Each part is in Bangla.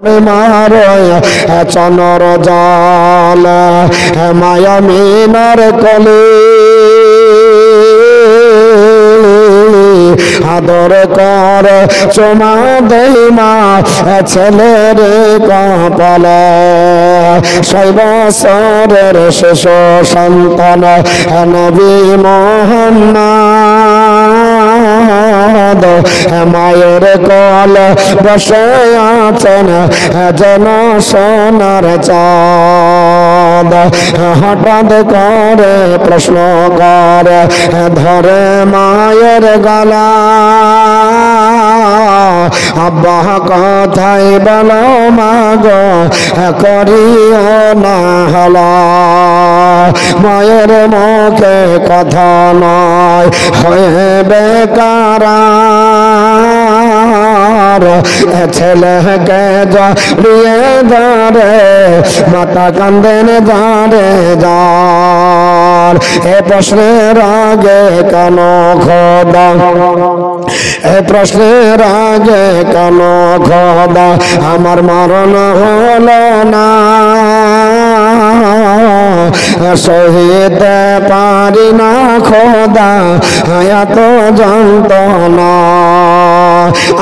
মারয় চনর জল মায়া মিনার কলে আদর কর চমা দেই মা ছেলের কপালে 6 বছরের শেষ সন্তান নবী মুহাম্মদ মায়ের কোল বসে আছেন যেন সোনার চাঁদ হঠাৎ করে প্রশ্ন করে ধরে মায়ের গলা আব্বা কথাই বলো মাগো করিও না হলা মায়ের মুখে কথা নয় হয়ে বেকার ছেলেকে জড়িয়ে ধরে মাতা কান্দেন ধরে যার এ প্রশ্নের আগে কেন খোদা এ প্রশ্নের আগে কেন খোদা আমার মরণ হলো না সহিতে পারি না খোদা এত যন্ত্রণা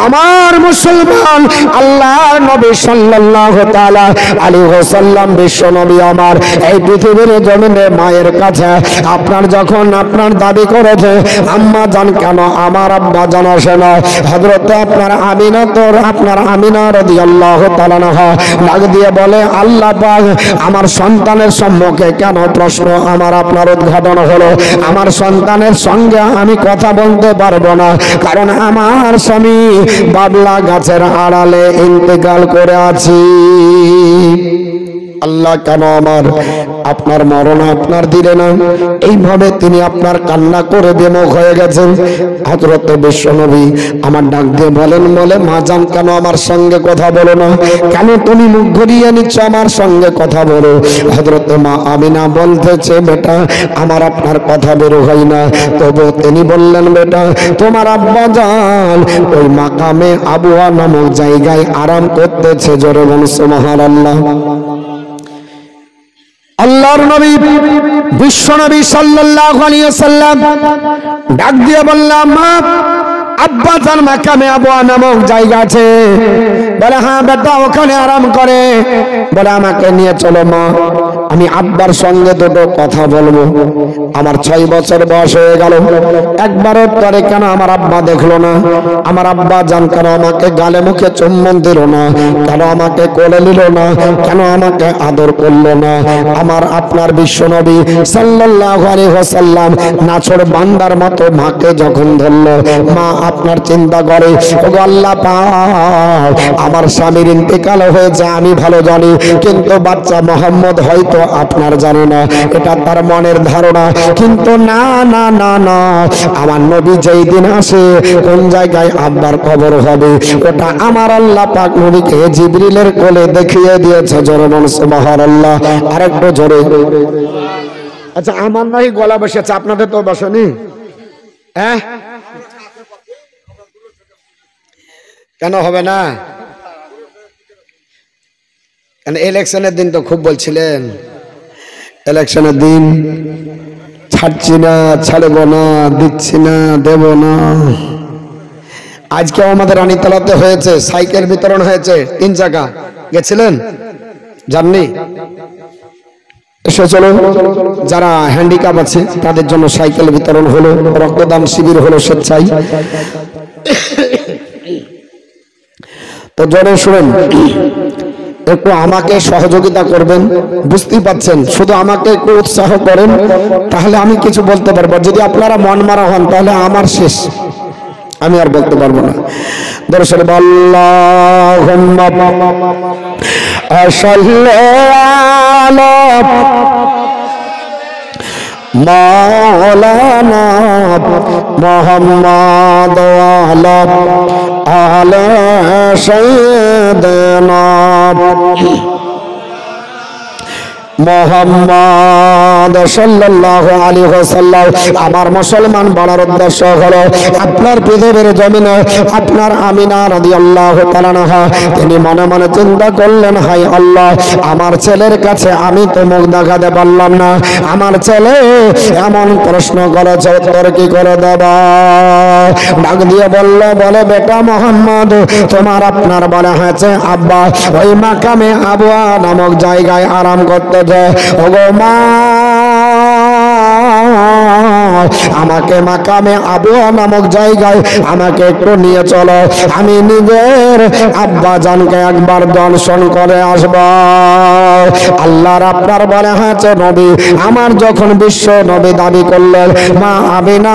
আমার মুসলমান আল্লাহর নবী সাল্লাল্লাহু তাআলা আলাইহি ওয়াসাল্লাম বিশ্ব নবী আমার এই পৃথিবীর জমিনে মায়ের কাছে আপনার যখন আপনার দাবি করেছে আম্মা জান কেন আমার আব্বা জান আসে না হযরত আপনার আমিনা তোর আপনার আমিনা রাদিয়াল্লাহু তাআলা আনহা ডাক দিয়ে বলে আল্লাহ পাক আমার সন্তানের সম্মুখে কেন প্রশ্ন আমার আপনার উদ্ঘাটন হলো আমার সন্তানের সঙ্গে আমি কথা বলতে পারবো না কারণ আমার স্বামী বাবলা গাছের আড়ালে ইন্তেকাল করে আছি আল্লাহ কেন আমার আপনার মরণ আপনার দিলে না এইভাবে তিনি আপনার কান্না করে বিমুখ হয়ে গেছেন হযরত বিশ্বনবী আমার ডাক দিয়ে বলেন বলে মা জান কেন আমার সঙ্গে কথা বলো না কেন তুমি মুখ ঘুরিয়ে নিচ্ছ আমার সঙ্গে কথা বলো হযরত মা আমিনা বলতেছে বেটা আমার আপনার কথা বের হয় না তবু তিনি বললেন বেটা তোমার আব্বা জান ওই মাকামে আবুয়া নামক জায়গায় আরাম করতেছে জোরে বলুন সুবহানাল্লাহ আল্লাহর নবী বিশ্ব নবী সাল্লাল্লাহু আলাইহি ওয়াসাল্লাম ডাক দিয়ে বললাম মা আব্বা জান মাকামে আবুয়া নামক জায়গা আছে বলে হ্যাঁ বেটা ওখানে আরাম করে বলে আমাকে নিয়ে চলো মা আমি আব্বার সঙ্গে দুটো কথা বলবো আমার 6 বছর বয়স হয়ে গেল একবারও পরে কেন আমার আব্বা দেখলো না আমার আব্বা জান কেন আমাকে গালে মুখে চুম্বন দিল না কেন আমাকে কোলে নিল না কেন আমাকে আদর করলো না আমার আপনার বিশ্ব নবী সাল্লাল্লাহু আলাইহি ওয়াসাল্লাম নাছর বান্দার মতো মাকে যখন ধরলো মা আপনার চিন্তা করে ওগো আল্লাহ পাক আমার স্বামীর ইন্তেকাল হয়েছে আমি ভালো জানি কিন্তু বাচ্চা মোহাম্মদ হয়তো আপনার জানে না এটা তার মনের ধারণা কিন্তু না না না না আমার নবী যেই দিন আসে কোন জায়গায় আব্বার কবর হবে ওটা আমার আল্লাহ পাক নবীকে জিবরিলের কোলে দেখিয়ে দিয়েছে জোরে বলুন সুবহানাল্লাহ আরেকটু জোরে আচ্ছা আমার নাই গলা বসেছে আপনাদের তো বসেনি হ্যাঁ কেন হবে না কেন ইলেকশনের দিন তো খুব বলছিলেন ইলেকশনের দিন ছাড়ছি না ছাড়বো না দিচ্ছি না দেব না আজকে আমাদের রানীতলাতে হয়েছে সাইকেল বিতরণ হয়েছে 3 চাকা গেছিলেন জাননি এসে চলো যারা হ্যান্ডিক্যাপ আছে তাদের জন্য সাইকেল বিতরণ হলো রক্তদান শিবির হলো স্বেচ্ছায় তো জোরে শুনেন একটু আমাকে সহযোগিতা করবেন বুঝতেই পাচ্ছেন শুধু আমাকে একটু উৎসাহ করেন তাহলে আমি কিছু বলতে পারবো যদি আপনারা মন মারা হন তাহলে আমার শেষ আমি আর বলতে পারবো না দর্শন আল্লাহুম্মা সাল্লি আলা মাওলানা মুহাম্মদ ওয়া আলা সাইয়্যিদিনা মুহাম্মদ সাল্লাল্লাহু আলাইহি ওয়াসাল্লাম। আমার মুসলমান বলার উদ্দেশ্য হলো আপনার পৃথিবীর জমিনে আপনার আমিনা রাদিয়াল্লাহু তাআলা আনহা তিনি মনে মনে চিন্তা করলেন, হায় আল্লাহ, আমার ছেলের কাছে আমি তো মুখ দেখাতে পারলাম না, আমার ছেলে এমন প্রশ্ন করেছে, উত্তর কি করে দেব? ডাক দিয়ে বলে বেটা মুহাম্মদ, তোমার আপনার বলা হয়েছে আব্বা ওই মাকামে আবুয়া নামক জায়গায় আরাম করতে যায়। ওগো মা, আমাকে মাকামে আবুয়া নামক জায়গায় আমাকে একটু নিয়ে চলো, আমি নিজের আব্বা জানকে একবার দর্শন করে আসব। আল্লাহর আপনার বলা হয়েছে নবী আমার যখন বিশ্ব নবী দাবি করলেন, মা আমিনা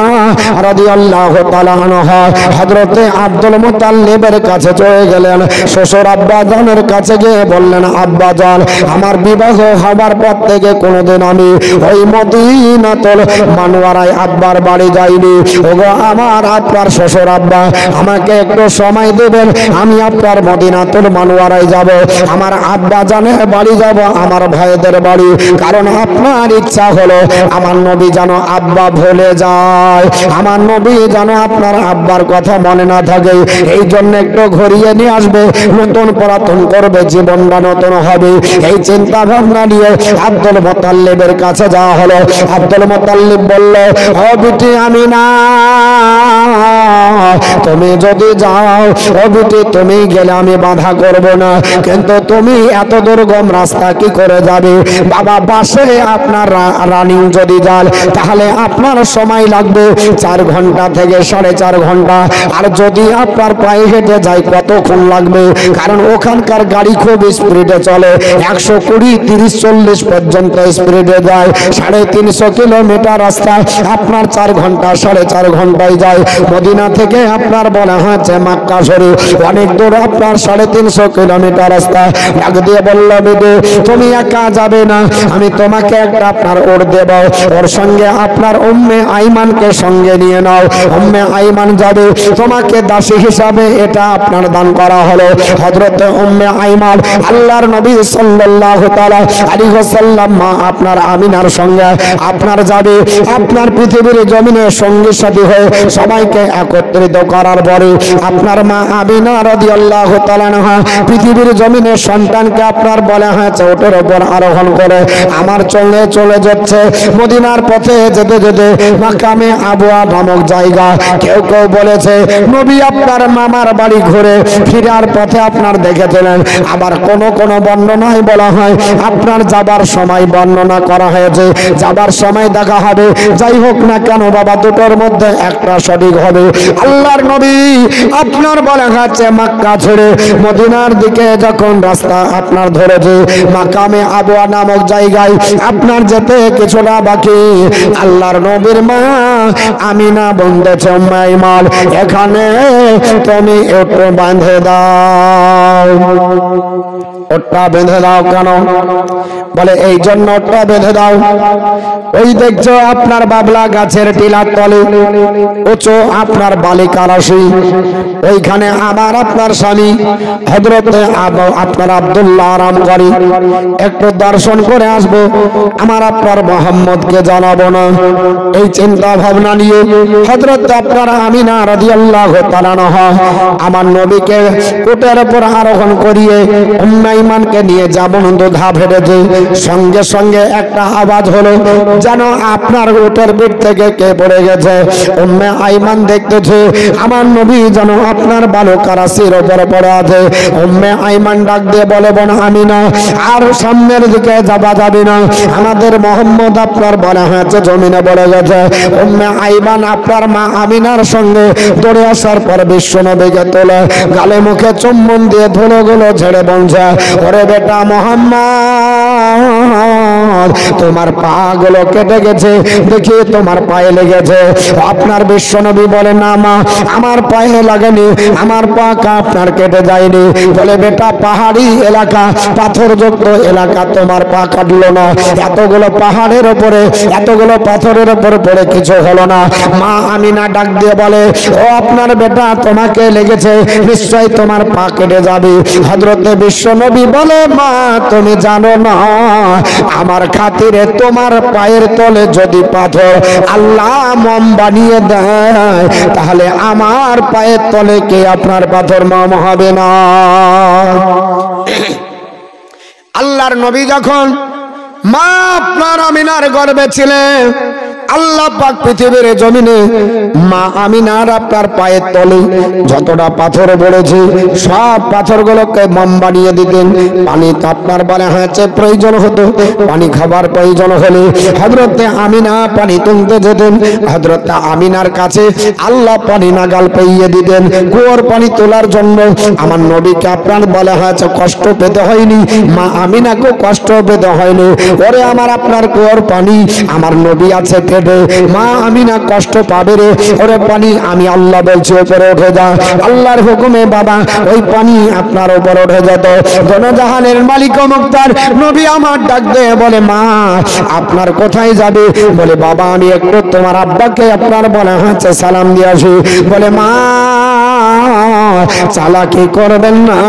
রাদিয়াল্লাহু তাআলা আনহা হযরতে আব্দুল মুত্তালিবের কাছে চলে গেলেন। শ্বশুর আব্বা জানের কাছে গিয়ে বললেন, আব্বা জান, আমার বিবাহ হবার পর থেকে কোনোদিন আমি ওই মদিনাতুল মানওয়ারায় আব্বার বাড়ি যাইনি। ওগো আমার আপনার শ্বশুর আব্বা, আমাকে একটু সময় দেবেন, আমি আপনার মদিনাতুল মানওয়ারায় যাব, আমার আব্বা জানের বাড়ি যাব, আমার ভাইদের বাড়ি, কারণ আপনার ইচ্ছা হলো আমার নবী যেন আব্বা ভুলে যায়, আমার নবী যেন আপনার আব্বার কথা মনে না থাকে, এই জন্য একটু ঘুরিয়ে নিয়ে আসবে, নতুন পুরাতন করবে, জীবনটা নতুন হবে। এই চিন্তা ভাবনা নিয়ে আব্দুল মুত্তালিবের কাছে যাওয়া হলো। আব্দুল মুত্তালিব বলল, ও বিটি আমিনা, তুমি যদি যাও, ও বিটি তুমি গেলে আমি বাধা করব না, কিন্তু তুমি এত দুর্গম রাস্তা কি করে যাবে? বাবা বাসে আপনার রানিং যদি যান তাহলে আপনার সময় লাগবে 4 ঘন্টা থেকে 4.5 ঘন্টা, আর যদি আপনার পায়ে হেঁটে যায় কতক্ষণ লাগবে? কারণ ওখানকার গাড়ি খুব স্পিডে চলে, 120, 30, 40 পর্যন্ত স্পিডে যায়। 350 কিলোমিটার রাস্তা আপনার 4 ঘন্টা 4.5 ঘন্টায় যায়। মদিনা থেকে আপনার বলা হয়েছে মক্কা শরীফ অনেক দূর, আপনার 350 কিলোমিটার রাস্তা। ডাক দিয়ে বলল, বিবি তুমি একা যাবে না, আমি তোমাকে একটা আপনার ওর দেব, ওর সঙ্গে আপনার উম্মে আইমানকে সঙ্গে নিয়ে নাও, উম্মে আইমান যাবে তোমাকে দাসী হিসাবে, এটা আপনার দান করা হলো। হযরতে উম্মে আইমান আল্লাহর নবী সাল্লাল্লাহু তাআলা আলাইহি ওয়াসাল্লাম মা আপনার আমিনার সঙ্গে আপনার যাবে, আপনার পৃথিবীর জমিনে সঙ্গী সাথী হয়ে সবাইকে একত্রিত করার পরে আপনার মা আমিনা রাদিয়াল্লাহু তাআলা আনহা পৃথিবীর জমিনে সন্তানকে আপনার বলা হয়েছে ওটের উপর আরোহণ করে আমার চলে চলে যাচ্ছে। মদিনার পথে যেতে যেতে মাকামে আবুয়া নামক জায়গা, কেউ কেউ বলেছে নবী আপনার মামার বাড়ি ঘুরে ফিরার পথে আপনার দেখেছিলেন, আবার কোন কোন বর্ণনায় বলা হয় আপনার যাবার সময় বর্ণনা করা হয়েছে যাবার সময় দেখা হবে। যাই হোক না কেন বাবা, দুটোর মধ্যে একটা সঠিক হবে। আল্লাহর নবী আপনার বলা হচ্ছে মক্কা ছেড়ে মদিনার দিকে যখন রাস্তা আপনার ধরেছে, মাকামে আবুয়া নামক জায়গায় আপনার যেতে কিছুটা বাকি, আল্লাহর নবীর মা আমিনা বলতেছে, উম্মে আইমান এখানে তুমি একটু বাঁধে দাও। ওটা বেঁধে দাও কেন? বলে এই জন্য ওটা বেঁধে দাও, ওই দেখছো আপনার বাবলা গাছের টিলার তলে উঁচু আপনার বালিকা রাশি, ওইখানে আমার আপনার স্বামী হযরতে আপনার আব্দুল্লাহ আরাম করি, একটু দর্শন করে আসবো, আমার আপনার মুহাম্মদকে জানাবো না। এই চিন্তা ভাবনা নিয়ে হযরত আপনার আমিনা রাদিয়াল্লাহু তাআলা আনহা আমার নবীকে উটের উপর আরোহণ করিয়ে উম্মে আইমানকে নিয়ে যাবেন, দুধা ফেটেছে, সঙ্গে সঙ্গে একটা আওয়াজ হলো যেন আপনার উটের পিঠ থেকে কে পড়ে গেছে। উম্মে আইমান দেখতেছে আমার নবী যেন আপনার বালুকা রাশির উপর পড়ে আছে। উম্মে আইমান ডাক দিয়ে বলে, বোন আমিনা আর সামনের দিকে যাওয়া যাবে না, আমাদের মুহাম্মদ আপনার বলা হয়েছে জমিনে পড়ে গেছে। উম্মে আইমান আপনার মা আমিনার সঙ্গে দৌড়ে আসার পর বিশ্ব নবীকে তোলে, গালে মুখে চুম্বন দিয়ে ধুলোগুলো ঝেড়ে বলছে, ওরে বেটা মুহাম্মদ, উম্মত তোমার পা গুলো কেটে গেছে, দেখি তোমার পায়ে লেগেছে। আপনার বিশ্বনবী বলে না মা, আমার পায়ে লাগেনি, আমার পা আপনার কেটে যায়নি। বলে বেটা, পাহাড়ি এলাকা, পাথরযুক্ত এলাকা, তোমার পা কাটলো না। এতগুলো পাহাড়ের উপরে, এতগুলো পাথরের উপর পড়ে কিছু হলো না। মা আমিনা ডাক দিয়ে বলে, ও আপনার বেটা তোমাকে লেগেছে, নিশ্চয় তোমার পা কেটে যাবে। হযরতে বিশ্বনবী বলে, মা তুমি জানো না, আমার খাতিরে তোমার পায়ের তলে যদি পাথর আল্লাহ মম বানিয়ে দেয়, তাহলে আমার পায়ের তলে কে আপনার পাথর মম হবে না। আল্লাহর নবী যখন মা আপনার আমিনার গর্ভে ছিলেন, আল্লাহ পাক পৃথিবীর জমিনে মা আমিনার আপনার পায়ের তলে যতটা পাথর পড়েছে সব পাথরগুলোকে মম বানিয়ে দিতেন। পানি তো আপনার বলা হয়েছে প্রয়োজন হতো, পানি খাবার প্রয়োজন হলে হযরতে আমিনা পানি তুলতে যেতেন। হযরতে আমিনার কাছে আল্লাহ পানি নাগাল পেয়ে দিতেন। কুয়োর পানি তোলার জন্য আমার নবীকে আপনার বলা হয়েছে কষ্ট পেতে হয়নি, মা আমিনাকে কষ্ট পেতে হয়নি। ওরে আমার আপনার কুয়োর পানি, আমার নবী আছে পেটে, মা আমিনা কষ্ট পাবে রে। ওরে পানি আমি আল্লাহ বলছি উপরে উঠে যা, আল্লাহর হুকুমে বাবা ওই পানি আপনার উপর উঠে যেত। দনজাহানের মালিক ও মুক্তার নবী আমার ডাক দিয়ে বলে, মা আপনার কোথায় যাবে? বলে বাবা আমি একটু তোমার আব্বাকে আপনার বলা হচ্ছে সালাম দিয়ে আসি। বলে মা চালাকি করবেন না,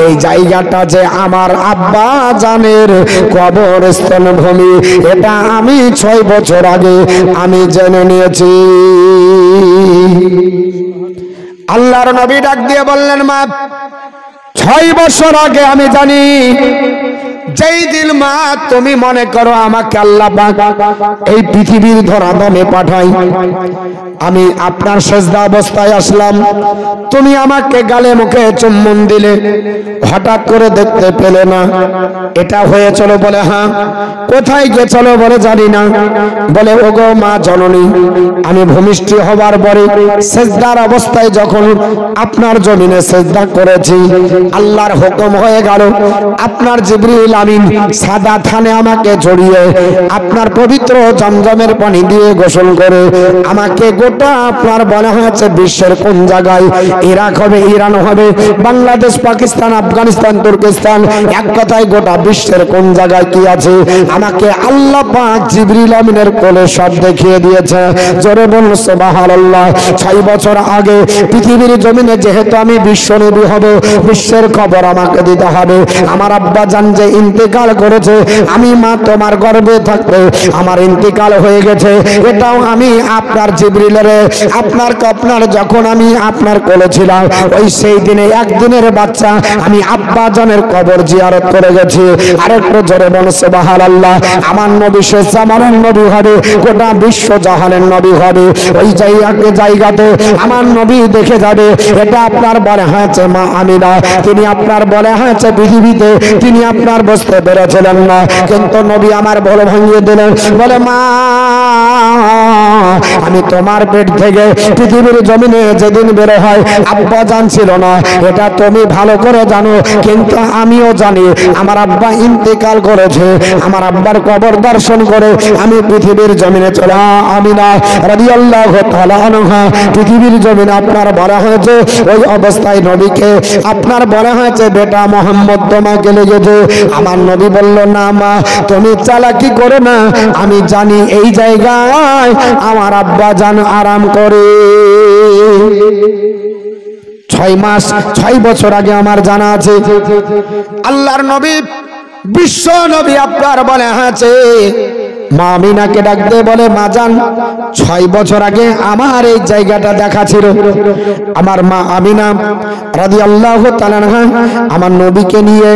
এই জায়গাটা যে আমার আব্বা জানের কবরস্থান ভূমি, এটা আমি 6 বছর আগে আমি জেনে নিয়েছি। আল্লাহর নবী ডাক দিয়ে বললেন, মা 6 বছর আগে আমি জানি। যেই দিন মা তুমি মনে করো আমাকে আল্লাহ পাক এই পৃথিবীর ধরাধামে পাঠাই, আমি আপনার সেজদা অবস্থায় আসলাম, তুমি আমাকে গালে মুখে চুম্বন দিলে, হঠাৎ করে দেখতে পেলে না, এটা হয়েছিল? বলে হ্যাঁ। কোথায় গেছিল? বলে জানি না। বলে ওগো মা জননী, আমি ভূমিষ্ঠ হবার পরে সেজদার অবস্থায় যখন আপনার জমিনে সেজদা করেছি, আল্লাহর হুকুম হয়ে গেল, আপনার জিবরিল আমিন সাদা থানে আমাকে জড়িয়ে আপনার পবিত্র জমজমের পানি দিয়ে গোসল করে আমাকে গোটা আপনার বলা হয়েছে বিশ্বের কোন জায়গায়, ইরাক হবে, ইরান হবে, বাংলাদেশ, পাকিস্তান, আফগানিস্তান, তুর্কিস্তান, এক কথায় গোটা বিশ্বের কোন জায়গায় কি আছে আমাকে আল্লাহ পাক জিবরিল আমিনের কোলে সব দেখিয়ে দিয়েছে। জোরে বলুন সুবহানাল্লাহ। 6 বছর আগে পৃথিবীর জমিনে যেহেতু আমি বিশ্বনবী হব, বিশ্বের খবর আমাকে দিতে হবে। আমার আব্বা জান যে ইন্তেকাল করেছে, আমি মা তোমার গর্ভে থাকতে আমার ইন্তেকাল হয়ে গেছে, এটাও আমি আপনার জিবরিলের আপনার যখন আমি আপনার কোলে ছিলাম, ওই সেই দিনে একদিনের বাচ্চা আমি আব্বা জানের কবর জিয়ারত করে গেছি। আরেকটু জোরে বলুন সুবহানাল্লাহ। আমার নবী শেষ জামানের নবী হবে, গোটা বিশ্ব জাহানের নবী হবে। ওই জায়গাতে আমার নবী দেখে যাবে। এটা আপনার বলা হয়েছে মা আমিনা, তিনি আপনার বলা হয়েছে পৃথিবীতে তিনি আপনার বুঝতে পেরেছিলেন না, কিন্তু নবী আমার ভুল ভাঙিয়ে দিলেন। বলে মা আমি তোমার পেট থেকে পৃথিবীর জমিনে যেদিন বের হয় আব্বা জানছিল না, এটা তুমি ভালো করে জানো, কিন্তু আমিও জানি আমার আব্বা ইন্তেকাল করেছে। আমার আব্বার কবর দর্শন করে আমি পৃথিবীর জমিনে চলে আমিনা রাদিয়াল্লাহু তাআলা আনহা পৃথিবীর জমিনে আপনার বলা হয়েছে। ওই অবস্থায় নবীকে আপনার বলা হয়েছে বেটা মোহাম্মদ তোমাকে লেগেছে। আমার নবী বলল, না মা তুমি চালাকি করো না, আমি জানি এই জায়গায় আমার আব্বা জান আরাম করে। 6 মাস 6 বছর আগে আমার জানা আছে। আল্লাহর নবী বিশ্ব নবী আপনার বলে হয়েছে মা আমিনাকে ডাক দিয়ে বলে, মা জান 6 বছর আগে আমার এই জায়গাটা দেখা ছিল। আমার মা আমিনা রাদিয়াল্লাহু তাআলা আনহা আমার নবীকে নিয়ে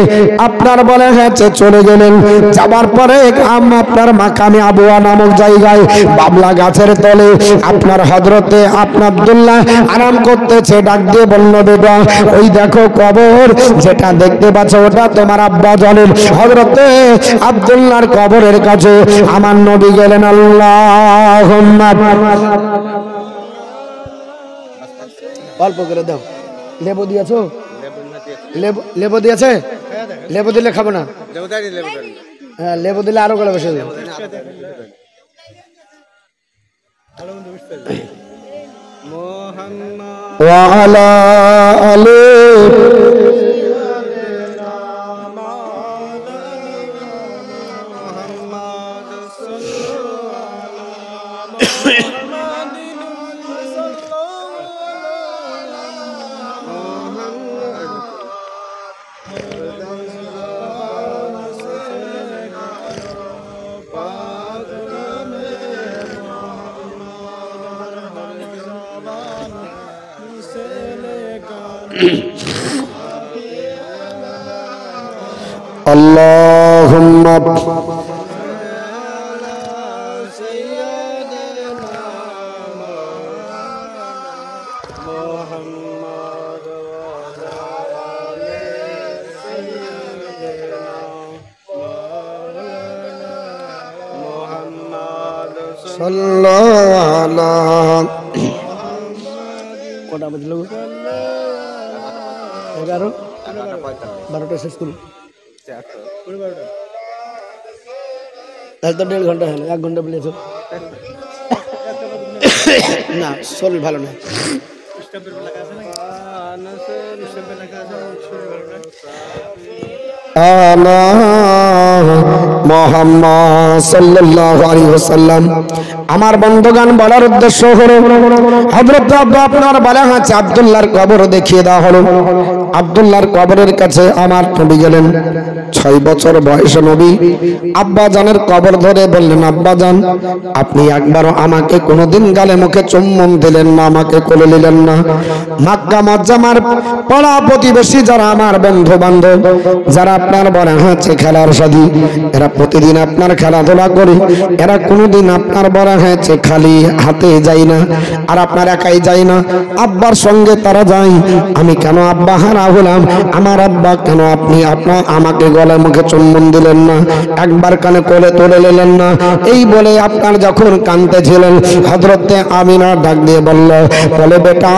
আপনার বলে হয়েছে চলে গেলেন। যাবার পরে আপনার মাকামে আবুয়া নামক জায়গায় বাবলা গাছের তলে আপনার হযরতে আব্দুল্লাহ আরাম করতেছে। ডাক দিয়ে বলল, বেটা ওই দেখো কবর, যেটা দেখতে পাচ্ছ ওটা তোমার আব্বা জানের হযরতে আব্দুল্লাহর কবরের কাছে। আমার নবী গেলেন, আল্লাহুম্মা অল্প করে দাও। লেবু দিয়েছো? লেবু দিয়েছে? লেবু দিলে খাবো না। হ্যাঁ লেবু দিলে আরো গলা বসে যাবে। ওয়ালা আলে আল্লাহুম্মা সাল্লাল্লাহু কটা বাজলো 11 12টা শেষ করুন তাহলে তো 1.5 ঘন্টা হলো 1 ঘন্টা বলেছো না শরীর ভালো না মুহাম্মদ সাল্লাল্লাহু আলাইহি ওয়াসাল্লাম আমার বন্ধুগণ বলার উদ্দেশ্য হলো হযরত আপনার বলা আছে আব্দুল্লাহর কবর দেখিয়ে দেওয়া হলো আব্দুল্লাহর কবরের কাছে আমার নবী গেলেন 6 বছর বয়সে নবী আব্বা জানের কবর ধরে বললেন আব্বা জান আপনি একবারও আমাকে কোনোদিন গালে মুখে চুম্বন দিলেন না আমাকে কোলে নিলেন না মক্কা মুআজ্জামার পাড়া প্রতিবেশী যারা আমার বন্ধু বান্ধব যারা আপনার বলা হচ্ছে খেলার সাথী এরা প্রতিদিন আপনার খেলাধুলা করে এরা কোনোদিন আপনার বলা হচ্ছে খালি হাতে যায় না আর আপনার একাই যায় না আব্বার সঙ্গে তারা যায় আমি কেন আব্বা হারা হলাম আমার আব্বা কেন আপনি আপনার আমাকে গলায় মুখে চুম্বন দিলেন না একবার কানে কোলে তুলে নিলেন না এই বলে আপনার যখন কাঁদতেছিলেন হযরতে আমিনা ডাক দিয়ে বলে বেটা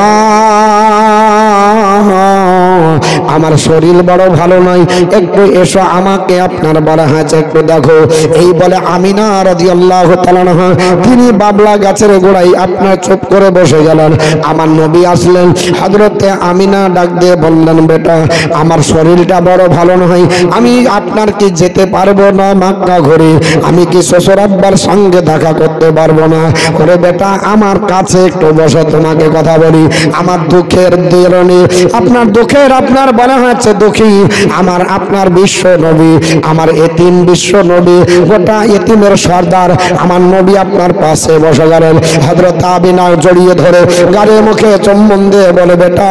আমার শরীর বড় ভালো নয় একটু এসো আমাকে আপনার বলা হয়েছে একটু দেখো এই বলে আমিনা রাদিয়াল্লাহু তাআলা আনহা তিনি বাবলা গাছের গোড়ায় আপনার চুপ করে বসে গেলেন আমার নবী আসলেন হযরতে আমিনা ডাক দিয়ে বললেন বেটা আমার শরীরটা বড় ভালো নয় আমি আপনার কি যেতে পারবো না মক্কা ঘুরে আমি কি শ্বশুর আব্বার সঙ্গে দেখা করতে পারবো না করে বেটা আমার কাছে একটু বসো তোমাকে কথা বলি আমার দুঃখের দিনে আপনার দুঃখের আপনার বলা হচ্ছে দুঃখী আমার আপনার বিশ্ব নবী আমার এতিম বিশ্ব নবী গোটা এতিমের সর্দার আমার নবী আপনার পাশে বসে গেলেন হযরত আমিনা জড়িয়ে ধরে গালে মুখে চুম্বন দিয়ে বলে বেটা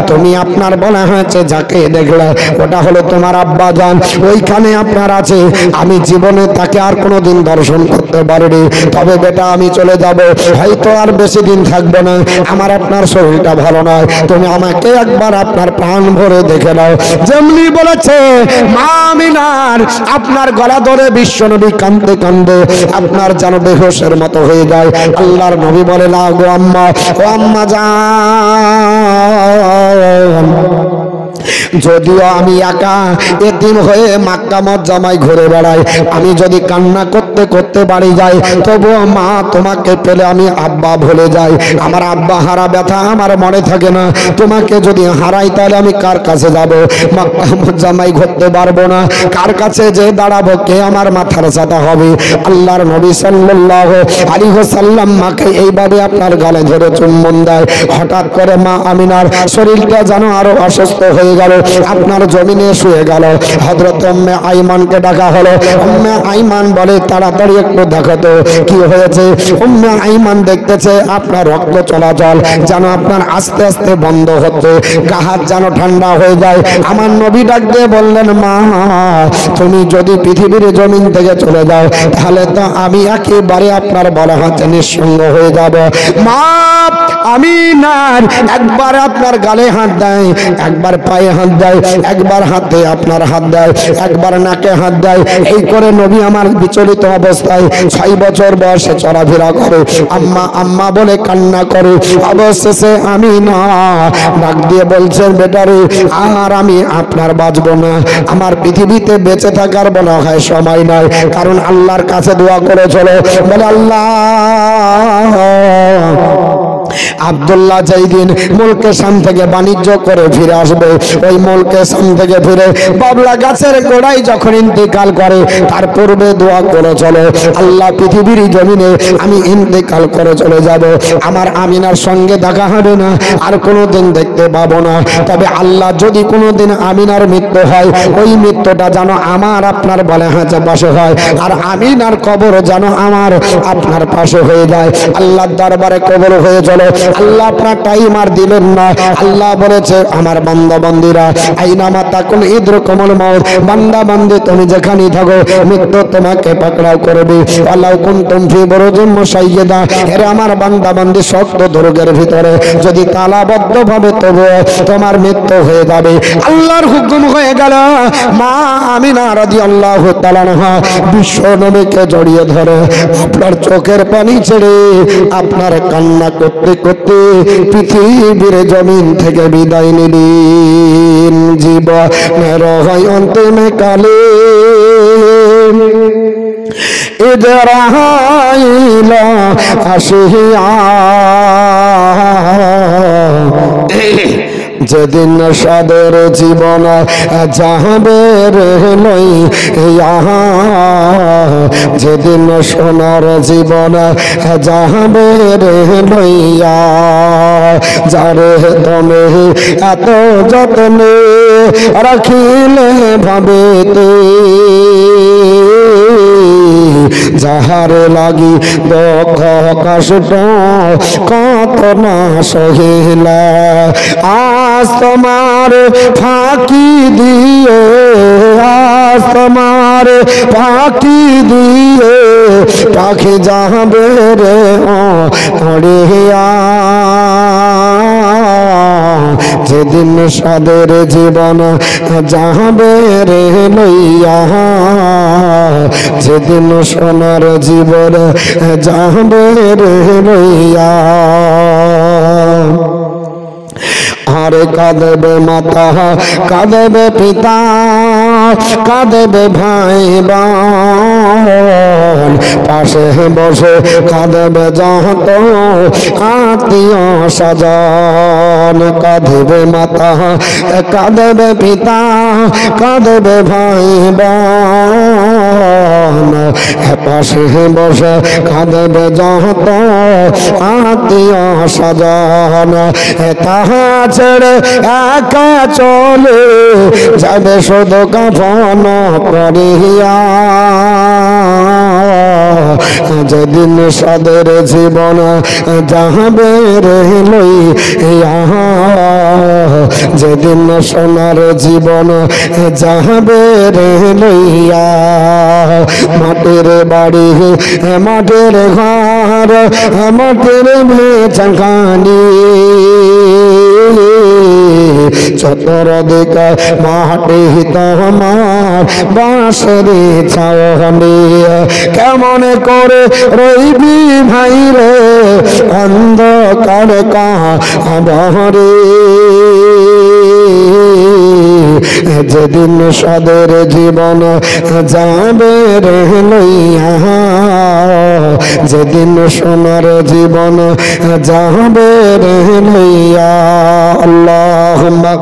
তুমি আপনার বলা হচ্ছে যাকে দেখলে ওটা হলো তোমার আব্বা জান ওইখানে আপনার আছে আমি জীবনে তাকে আর কোনোদিন দর্শন করতে পারিনি তবে বেটা আমি চলে যাব হয়তো আর বেশি দিন থাকবো না আমার আপনার শরীরটা ভালো নয় তুমি আমাকে একবার আপনার প্রাণ ভরে দেখে নাও যেমনি বলেছে মা আমিনার আপনার গলা ধরে বিশ্বনবী কাঁদতে কাঁদতে আপনার যেন বেহুশের মতো হয়ে যায় আল্লাহর নবী বলে না গো আম্মা ও আম্মা জান যদিও আমি একা এতিম হয়ে মক্কা মুআজ্জামায় ঘুরে বেড়াই আমি যদি কান্না করতে করতে বাড়ি যাই তবুও মা তোমাকে পেলে আমি আব্বা ভুলে যাই আমার আব্বা হারা ব্যথা আমার মনে থাকে না তোমাকে যদি হারাই তাহলে আমি কার কাছে যাব মক্কা মুআজ্জামায় ঘুরতে পারবো না কার কাছে যে দাঁড়াবো কে আমার মাথার ছাতা হবে আল্লাহর নবী সাল্লাল্লাহু আলাইহি ওয়াসাল্লাম মাকে এইভাবে আপনার গালে ধরে চুম্বন দেয় হঠাৎ করে মা আমিনার শরীরটা যেন আরো অসুস্থ হয়ে গেল আপনার জমিনে শুয়ে গেল হযরত উম্মে আইমানকে ডাকা হলো উম্মে আইমান বলে তাড়াতাড়ি একটু দেখো তো কি হয়েছে উম্মে আইমান দেখতেছে আপনার রক্ত চলাচল যেন আপনার আস্তে আস্তে বন্ধ হচ্ছে গা হাত যেন ঠান্ডা হয়ে যায় আমার নবী ডাক দিয়ে বললেন মা তুমি যদি পৃথিবীর জমিন থেকে চলে যাও তাহলে তো আমি একেবারে আপনার বলা হচ্ছে নিঃসঙ্গ হয়ে যাব মা আমিনার একবার আপনার গালে হাত দেয় একবার পায়ে হাত দেয়, একবার হাতে আপনার হাত দেয়, একবার নাকে হাত দেয়। এই করে নবী আমার বিচলিত অবস্থায় 6 বছর বয়সে চলাফেরা করে, আম্মা আম্মা বলে কান্না করে। অবশেষে আমি না ডাক দিয়ে বলছেন, বেটারে আর আমি আপনার বাঁচবো না, আমার পৃথিবীতে বেঁচে থাকার বলা হয় সময় নাই। কারণ আল্লাহর কাছে দোয়া করে চলো, বলে আল্লাহ আব্দুল্লাহ যেই দিন মুলকেশান থেকে বাণিজ্য করে ফিরে আসবে, ওই মুলকেশান থেকে ফিরে বাবলা গাছের গোড়ায় যখন ইন্তেকাল করে, তার পূর্বে দোয়া করে চলো, আল্লাহ পৃথিবীর জমিনে আমি ইন্তেকাল করে চলে যাব, আমার আমিনার সঙ্গে দেখা হবে না, আর কোনোদিন দেখতে পাবো না। তবে আল্লাহ যদি কোনোদিন আমিনার মৃত্যু হয়, ওই মৃত্যুটা যেন আমার আপনার বলে হাতে পাশে হয়, আর আমিনার কবর যেন আমার আপনার পাশে হয়ে যায়। আল্লাহর দরবারে কবর হয়ে চলো। আল্লাহ আপনার টাইম আর দিলেন না। আল্লাহ বলেছে, আমার বান্দা বান্দিরা আইনামা তাকুন ইদরকুমুল মাউত, বান্দা বান্দি তুমি যেখানেই থাকো মৃত্যু তোমাকে পাকড়াও করবে। আল্লাহ কুনতুম ফি বুরুজিন মুশাইয়্যাদা, এরা আমার বান্দা বান্দি শক্ত দুর্গের ভিতরে যদি তালাবদ্ধ ভাবে তবু তোমার মৃত্যু হয়ে যাবে। আল্লাহর হুকুম হয়ে গেল। মা আমিনা রাদিয়াল্লাহু তাআলা আনহা বিশ্ব নবীকে জড়িয়ে ধরে আপনার চোখের পানি ছেড়ে আপনার কান্না করতে করতে পৃথিবীর জমিন থেকে বিদায় নিলেন। জীবনের অন্তিম কালে ইজরাইল আসিয়া যেদিন সাদের জীবন যাবে রে লইয়া, যেদিন সোনার জীবন যাবে রে লইয়া, যারে তুমি এত যত্নে রাখিলে ভাবেতে, যাহারে লাগি দুঃখ কষ্ট কত না সহিলা, আজ তোমার ফাঁকি দিয়ে, আজ তোমার ফাঁকি দিয়ে পাখি যাবে রে ওড়িয়া, যেদিন সাদের জীবন যাবে রে লইয়া, যেদিন সোনার জীবন যাবে রে লইয়া। আর কাঁদবে মাতা, কাঁদবে পিতা, কাঁদবে ভাই বোন, পাশে বসে কাঁদবে যত আত্মীয় স্বজন। কাঁদবে মাতা, কাঁদবে পিতা, কাঁদবে ভাই বোন, পাশে বসে কাঁদবে যত আত্মীয় স্বজন। তাহা ছেড়ে একা চলে যাবে শুধু কাফন করিয়া, যেদিন সাদের জীবন যাবে রে লইয়া, যেদিন সোনার জীবন যাবে রে লইয়া। মাটির বাড়ি, মাটির ঘর, মাটির মেছাখানি, চতুর্দিকে মাটি তোমার বাঁশের ছাউনি, কেমন করে রইবি ভাই রে অন্ধকার কাবরে, যেদিন সাদের জীবন যাবে রে লইয়া, যেদিন সোনার জীবন যাবে রে লইয়া। আল্লাহুম্মা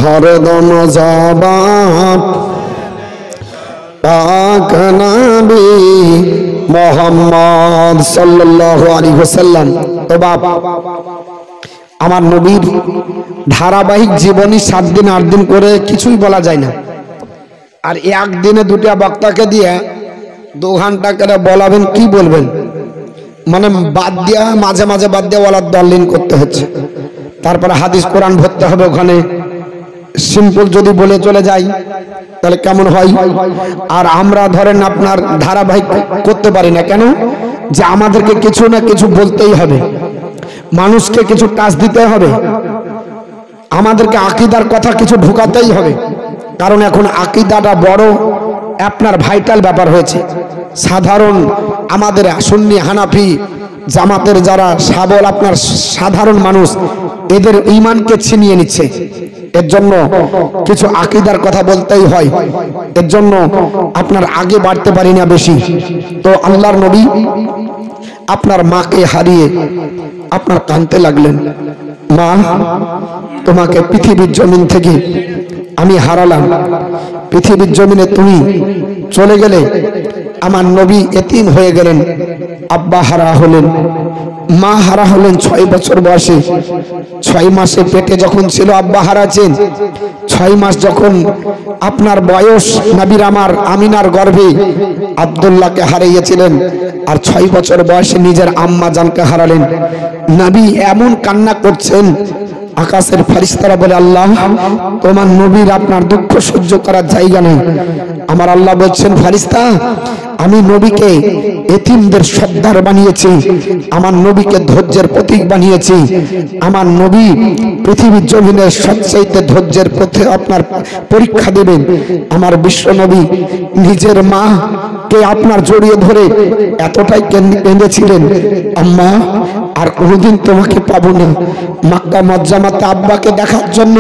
হরদম জবান পাক নবী মুহাম্মদ সাল্লাল্লাহু আলাইহি ওয়াসাল্লাম। তো বাপ, আমার নবীর ধারাবাহিক জীবনী 7 দিন 8 দিন করে কিছুই বলা যায় না। আর একদিনে দুটা বক্তাকে দিয়ে 2 ঘন্টা করে বলাবেন, কি বলবেন? মানে বাদ দিয়া মাঝে মাঝে বাদ দিয়া ওয়ালার দলিন করতে হচ্ছে। তারপরে হাদিস কোরআন ভরতে হবে ওখানে। সিম্পল যদি বলে চলে যাই তাহলে কেমন হয়? আর আমরা ধরেন আপনার ধারাবাহিক করতে পারি না। কেন? যে আমাদেরকে কিছু না কিছু বলতেই হবে, মানুষকে কিছু টাচ দিতে হবে, আমাদেরকে আকীদার কথা কিছু ঢুকাতেই হবে। কারণ এখন আকীদাটা বড় আপনার ভাইটাল ব্যাপার হয়েছে। সাধারণ আমাদের সুন্নি হানাফি জামাতের যারা সাবল আপনার সাধারণ মানুষ, এদের ঈমানকে ছিনিয়ে নিচ্ছে। এর জন্য কিছু আকীদার কথা বলতেই হয়। এর জন্য আপনার আগে বাড়তে পারি না বেশি। তো আল্লাহর নবী আপনার মাকে হারিয়ে আপনার কাঁদতে লাগলেন, মা তোমাকে পৃথিবীর জমিন থেকে আমি হারালাম, পৃথিবীর জমিনে তুমি চলে গেলে, আমার নবী এতিম হয়ে গেলেন, আব্বা হারা হলেন, মা হারা হলেন 6 বছর বয়সে। 6 মাসে পেটে যখন ছিল আব্বা হারাছেন। 6 মাস যখন আপনার বয়স নবীর আমার আমিনার গর্ভে আব্দুল্লাহকে হারিয়েছিলেন। আর 6 বছর বয়সে নিজের আম্মা জানকে হারালেন। নবী এমন কান্না করছেন, আকাশের ফেরেশতারা বলে, আল্লাহ তোমার নবীর আপনার দুঃখ সহ্য করার জায়গা নেই। আমার আল্লাহ বলছেন, ফেরেশতা আমি নবীকে এতিমদের সর্দার বানিয়েছি, আমার নবীকে ধৈর্যের প্রতীক বানিয়েছি। আমার নবী পৃথিবীর জমিনে সবচাইতে ধৈর্যের পথে আপনার পরীক্ষা দেবেন। আমার বিশ্ব নবী নিজের মা কে আপনার জড়িয়ে ধরে এতটাই কেঁদেছিলেন, আম্মা আর কোনোদিন তোমাকে পাবো না। মক্কা মুআজ্জামাতে আব্বাকে দেখার জন্য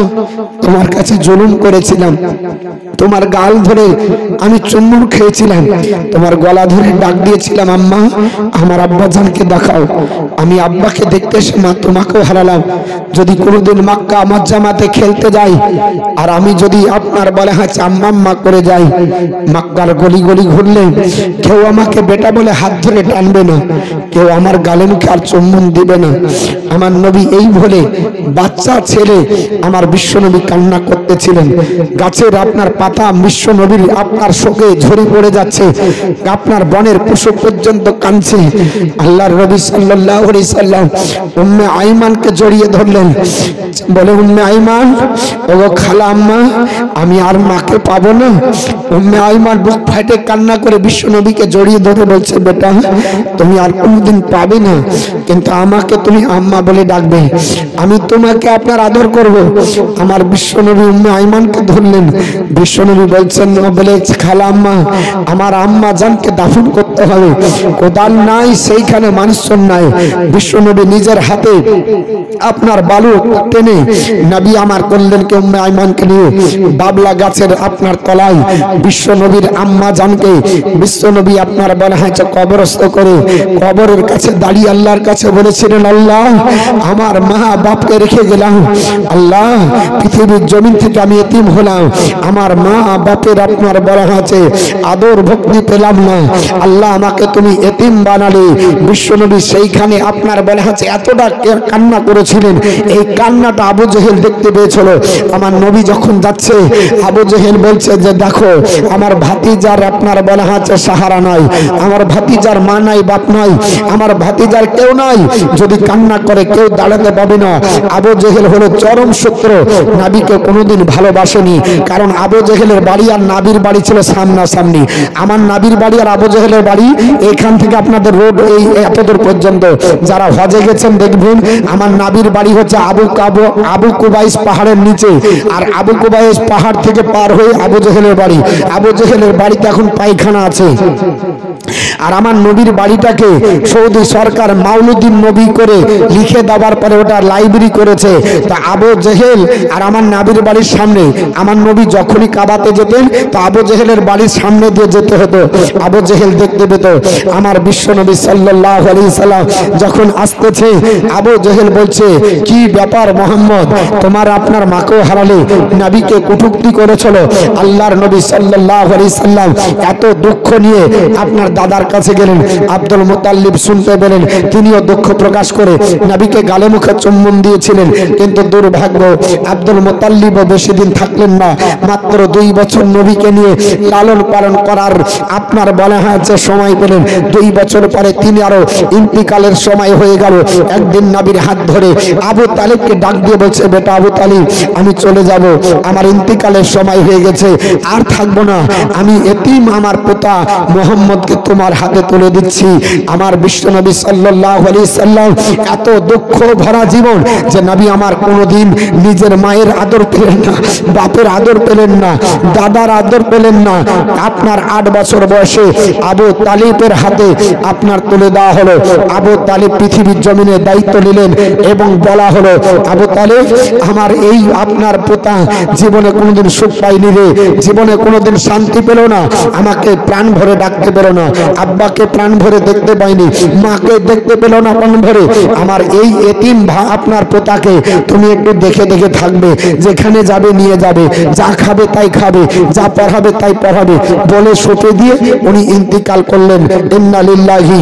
তোমার কাছে জুলুম করেছিলাম, তোমার গাল ধরে আমি চুম্বন খেয়েছিলাম, তোমার গলা ধরে ডাক দিয়েছিলাম, আম্মা আমার আব্বা জানকে দেখাও। আমি আব্বাকে দেখতে এসে মা তোমাকেও হারালাম। যদি কোনোদিন মক্কা মুআজ্জামাতে খেলতে যাই আর আমি যদি আপনার বলে হ্যাঁ আম্মা করে যাই, মক্কার গলি গলি ঘুরলে কেউ আমাকে বেটা বলে হাত ধরে টানবে না, কেউ আমার গালে মুখে আর চুম্বন দিবে না। আমার নবী এই বলে বাচ্চা ছেলে আমার বিশ্ব নবী কান্না করতেছিলেন। গাছের আপনার পাতা বিশ্ব নবীর আপনার শোকে ঝরে পড়ে যাচ্ছে, আপনার বনের পশু পর্যন্ত কাঁদছে। আল্লাহর নবী সাল্লাল্লাহু আলাইহি সাল্লাম উম্মে আইমানকে জড়িয়ে ধরলেন, বলে উম্মে আইমান, ওগো খালা আম্মা আমি আর মাকে পাবো না। উম্মে আইমান বুক ফাটে কান্না করে বিশ্ব নবীকে জড়িয়ে ধরে বলছে, বেটা তুমি আর কোনোদিন পাবে না, কিন্তু আমাকে তুমি আম্মা বলে ডাকবে, আমি তোমাকে আপনার আদর করব। আমার বিশ্ব নবী উম্মে আইমানকে ধরলেন। বিশ্ব নবী বলছেন, বলে খালা আম্মা আমার আম্মা জানকে দাফন করতে হবে, কোদাল নাই সেইখানে মানুষ নাই। বিশ্ব নবী নিজের হাতে আপনার বালু টেনে নবী আমার করলেন কে উম্মে আইমানকে নিয়ে বাবলা গাছের আপনার তলায় বিশ্ব নবীর আম্মা জানকে বিশ্ব নবী আপনার বলা হয়েছে কবরস্থ করে কবরের কাছে দাঁড়িয়ে আল্লাহর কাছে বলেছিলেন, আল্লাহ আমার মা বাপকে রেখে গেলাম, আল্লাহ পৃথিবীর জমিন থেকে আমি এতিম হলাম, আমার মা বাপের আপনার বলা হয়েছে আদর ভক্তি পেলাম না, আল্লাহ আমাকে তুমি এতিম বানালে। বিশ্ব নবী সেইখানে আপনার বলা হয়েছে এতটা কান্না করেছিলেন, এই কান্নাটা আবু জেহেল দেখতে পেয়েছিল। আমার নবী যখন যাচ্ছে আবু জেহেল বলছে যে দেখো আমার ভাতিজার আপনার বলা হয়েছে সাহারা নাই, আমার ভাতিজার মা নাই বাপ নাই, আমার ভাতিজার কেউ নাই, যদি কান্না করে কেউ দাঁড়াতে পাবে না। আবু জেহেল হলো চরম শত্রু, নবীকে কোনোদিন ভালোবাসেনি। কারণ আবু জেহেলের বাড়ি আর নাবির বাড়ি ছিল সামনাসামনি। আমার নাবির বাড়ি আর আবু জেহেলের বাড়ি এখান থেকে আপনাদের রোড এই এতদূর পর্যন্ত, যারা হজে গেছেন দেখবেন আমার নাবির বাড়ি হচ্ছে আবু কুবাইস পাহাড়ের নিচে, আর আবু কুবাইস পাহাড় থেকে পার হয়ে আবু জেহেলের বাড়ি। আবু জেহেলের বাড়িতে এখন পায়খানা আছে। আর আমার নবীর বাড়িটাকে সৌদি সরকার মাউলুদ্দিন নবী করে লিখে দেওয়ার পরে ওটা লাইব্রেরি করেছে। তা আবু জেহেল আর আমার নবীর বাড়ির সামনে, আমার নবী যখনই কাবাতে যেতেন তো আবু জেহেলের বাড়ির সামনে দিয়ে যেতে হতো, আবু জেহেল দেখতে পেত। আমার বিশ্ব নবী সাল্লাল্লাহু আলাইহি সাল্লাম যখন আসতেছে আবু জেহেল বলছে, কি ব্যাপার মোহাম্মদ, তোমার আপনার মাকেও হারালে, নবীকে কটূক্তি করেছিল। আল্লাহর নবী সাল্লাল্লাহু আলাইহি সাল্লাম এত দুঃখ নিয়ে আপনার দাদার কাছে গেলেন। আব্দুল মুতাল্লিব শুনতে পেলেন, তিনিও দুঃখ প্রকাশ করে নবীকে গালে মুখে চুম্বন দিয়েছিলেন। কিন্তু দুর্ভাগ্য, আব্দুল মুতাল্লিবও বেশি দিন থাকলেন না, মাত্র 2 বছর নবীকে নিয়ে লালন পালন করার আপনার বলা হয়েছে সময় পেলেন। 2 বছর পরে তিনি আরো ইন্তিকালের সময় হয়ে গেল। একদিন নবীর হাত ধরে আবু তালিবকে ডাক দিয়ে বলছে, বেটা আবু তালিব, আমি চলে যাব, আমার ইন্তিকালের সময় হয়ে গেছে, আর থাকবো না। আমি এতিম আমার পোতা মুহাম্মদকে তোমার হাতে তুলে দিচ্ছি। আমার বিশ্বনবী সাল্লাল্লাহু আলাইহি সাল্লাম এত দুঃখ ভরা জীবন যে নবী আমার কোনোদিন নিজের মায়ের আদর পেলেন না, বাপের আদর পেলেন না, দাদার আদর পেলেন না। আপনার 8 বছর বয়সে আবু তালিবের হাতে আপনার তুলে দেওয়া হলো। আবু তালিব পৃথিবীর জমিনে দায়িত্ব নিলেন এবং বলা হলো, আবু তালিব, আমার এই আপনার পোতা জীবনে কোনোদিন সুখ পাইনি রে, জীবনে কোনোদিন শান্তি পেল না, আমাকে প্রাণ ভরে ডাকতে পেল না, আব্বাকে প্রাণ ভরে দেখতে পাইনি, মাকে দেখতে পেল না প্রাণ ভরে। আমার এই এতিম আপনার পোতাকে তুমি একটু দেখে দেখে থাকবে, যেখানে যাবে নিয়ে যাবে, যা খাবে তাই খাবে, যা পড়াবে তাই পড়াবে। বলে সঁপে দিয়ে উনি ইন্তিকাল করলেন। ইন্না লিল্লাহি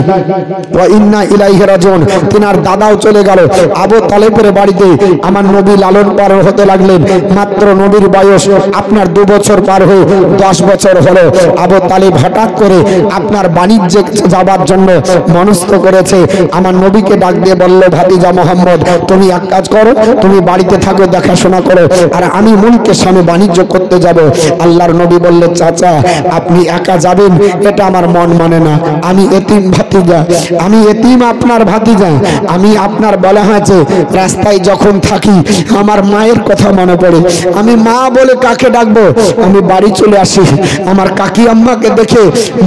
ওয়া ইন্না ইলাইহি রাজিউন। তিনার দাদাও চলে গেল। আবু তালেবের বাড়িতে আমার নবী লালন পালন হতে লাগলেন। মাত্র নবীর বয়স আপনার 2 বছর পার হয়ে 10 বছর হলো। আবু তালেব হঠাৎ করে আপনার বাণিজ্যে যাবার জন্য মনস্থ করেছে। আমার নবীকে ডাক দিয়ে বলল, ভাতিজা মোহাম্মদ, তুমি এক কাজ করো, তুমি বাড়িতে থাকো, দেখাশোনা করো, আর আমি মুলকের সামনে বাণিজ্য করতে যাব। আল্লাহর নবী বললেন, চাচা আপনি একা যাবেন এটা আমার মন মানে না, আমি এতিম ভাতিজা, আমি এতিম আপনার ভাতিজা, আমি আপনার বলা হয়েছে রাস্তায় যখন থাকি আমার মায়ের কথা মনে পড়ে, আমি মা বলে কাকে ডাকবো, আমি বাড়ি চলে আসি, আমার কাকি আম্মাকে দেখে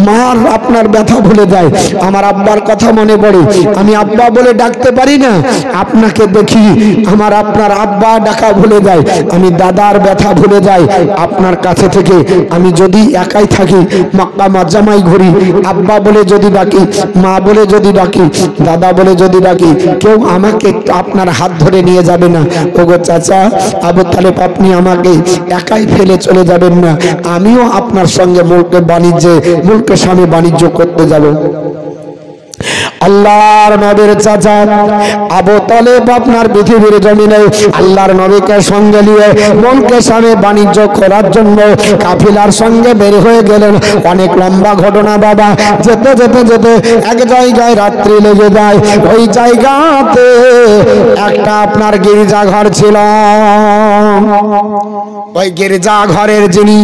মার আপনার ব্যথা ভুলে যায়, আমার আব্বার কথা মনে পড়ে, আমি আব্বা বলে ডাকতে পারি না, আপনাকে দেখি আমার আপনার আব্বা ডাকা ভুলে যায়, আমি দাদার ব্যথা ভুলে যাই। আপনার কাছে থেকে আমি যদি একাই থাকি, মক্কা মজ্জামাই ঘুরি, আব্বা বলে যদি ডাকি, মা বলে যদি ডাকি, দাদা বলে যদি ডাকি, কেউ আমাকে আপনার হাত ধরে নিয়ে যাবে না। ওগো চাচা আবু তালেব, আপনি আমাকে একাই ফেলে চলে যাবেন না, আমিও আপনার সঙ্গে মুলকের সামনে বাণিজ্য করতে যাব। আল্লাহর নবীর চাচা আবু তালেব আপনার পৃথিবীর জমিনে আল্লাহর নবীকে সঙ্গে নিয়ে মুলকের সামনে বাণিজ্য করার জন্য কাফিলার সঙ্গে বের হয়ে গেলেন। অনেক লম্বা ঘটনা বাবা। যেতে যেতে যেতে এক জায়গায় রাত্রি লেগে যায়। ওই জায়গাতে একটা আপনার গির্জাঘর ছিল। ওই গির্জাঘরের যিনি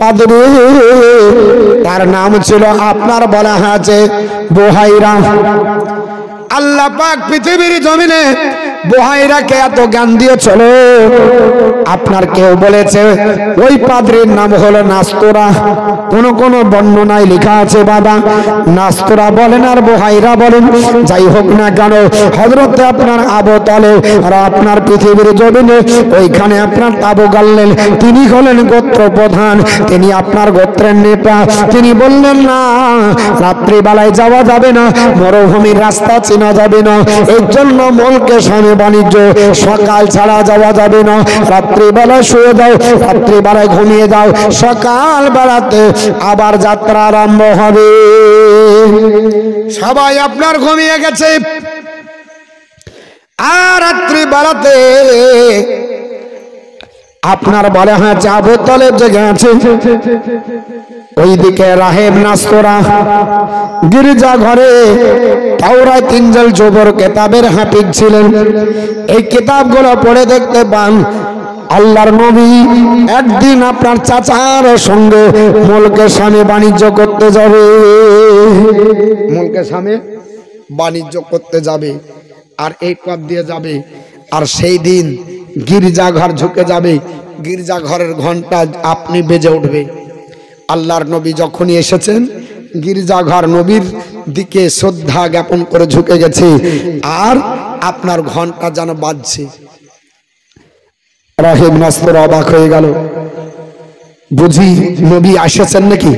পাদ্রী, তার নাম ছিল আপনার বলা হয়েছে বুহাইরা। আল্লাহ পাক পৃথিবীর জমিনে বুহাইরাকে এত জ্ঞান দিয়েছিল, আপনার কেউ বলেছে ওই পাদ্রীর নাম হলো নাস্তরা, কোন কোন বর্ণনায় লেখা আছে বাবা নাস্তরা বলেন আর বুহাইরা বলেন, যাই হোক না কেন, হযরতে আপনার আবু তালেব আর আপনার পৃথিবীর জমিনে ওইখানে আপনার তাবু গাড়লেন। তিনি হলেন গোত্র প্রধান, তিনি আপনার গোত্রের নেতা। তিনি বললেন না, রাত্রিবেলায় যাওয়া যাবে না, মরুভূমির রাস্তা চেনা যাবে না, এর জন্য মুলকের সামনে বাণিজ্য সকাল ছাড়া যাওয়া যাবে না, রাত্রিবেলায় শুয়ে যাও, রাত্রিবেলায় ঘুমিয়ে যাও, সকাল বেলাতে আবার যাত্রা আরম্ভ হবে। সবাই আপনার ঘুমিয়ে গেছে, আর রাত্রি বেলাতে আপনার বলা হয়েছে আবু তালেব জেগে আছে। ওইদিকে রাহেব নাস্তরা গির্জা ঘরে তাওরাত ইনজিল জবর কিতাবের হাফিজ ছিলেন। এই কিতাবগুলো পড়ে দেখতে পান আল্লাহর নবী একদিন আপনার চাচার সঙ্গে মুলকের সামনে বাণিজ্য করতে যাবে, মুলকের সামনে বাণিজ্য করতে যাবে, আর এই পথ দিয়ে যাবে। আর সেই দিন গির্জাঘর ঝুঁকে যাবে, গির্জাঘরের ঘন্টা আপনি বেজে উঠবে। আল্লাহর নবী যখনই এসেছেন, গির্জাঘর নবীর দিকে শ্রদ্ধা জ্ঞাপন করে ঝুঁকে গেছে, আর আপনার ঘন্টা যেন বাজছে। রাহিব নাস্তর অবাক হয়ে গেল, বুঝি নবী এসেছেন নাকি।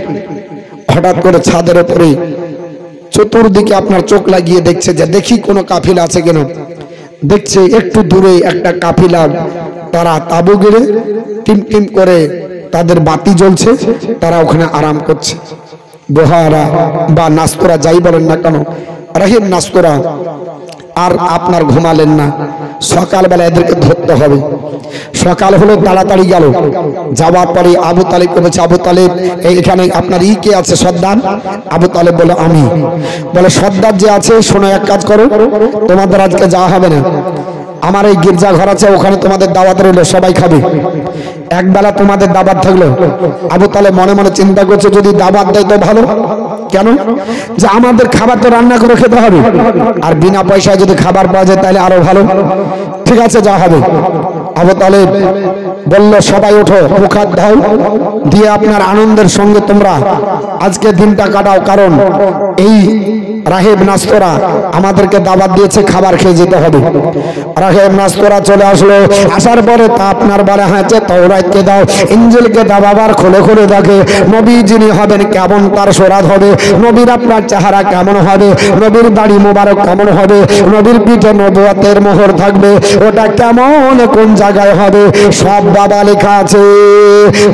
হঠাৎ করে ছাদের উপরে চতুর্দিকে আপনার চোখ লাগিয়ে দেখছে যে দেখি কোনো কাফিলা আছে কেন। দেখছে একটু দূরে একটা কাফিলা, তারা তাবু গেড়ে টিম টিম করে তাদের বাতি জ্বলছে, তারা ওখানে আরাম করছে। বোহারা বা নাস্তরা যাই বলেন না কেন, রাহিব নাস্তরা আর আপনার ঘুমালেন না, সকালবেলা এদেরকে ধরতে হবে। সকাল হলো, তাড়াতাড়ি গেল, যাওয়ার পরে আবু তালেবকে বলছে, আবু তালেব এইখানে আপনার কে আছে সর্দার? আবু তালেব বলে আমি। বলে সর্দার যে আছে, শোনো এক কাজ করো, তোমাদের আজকে যাওয়া হবে না, আমার এই গির্জা ঘর আছে, ওখানে তোমাদের দাওয়াত রইলো, সবাই খাবে, একবেলা তোমাদের দাওয়াত থাকলো। আবু তালেব মনে মনে চিন্তা করছে, যদি দাওয়াত দেয় তো ভালো। কেন? যে আমাদের খাবার তো রান্না করে খেতে হবে, আর বিনা পয়সায় যদি খাবার পাওয়া যায় তাহলে আরো ভালো। ঠিক আছে, যা হবে। আবু তালেব বলল, সবাই ওঠো, মুখাত দাও, দিয়ে আপনার আনন্দের সঙ্গে তোমরা আজকে দিনটা কাটাও, কারণ এই রাহেব নাস্তরা আমাদেরকে দাওয়াত দিয়েছে, খাবার খেয়ে যেতে হবে। রাহেব নাস্তরা চলে আসলো, আসার পরে তা আপনার বলে হয়েছে, তাওরাতকে দাও, ইনজিলকে দাও, আবার খুলে খুলে দেখে নবী যিনি হবেন কেমন তার সুরাত হবে, নবীর আপনার চেহারা কেমন হবে, নবীর দাড়ি মোবারক কেমন হবে, নবীর পিঠে নবুয়তের মোহর থাকবে, ওটা কেমন কোন জায়গায় হবে, সব বাবা লেখা আছে।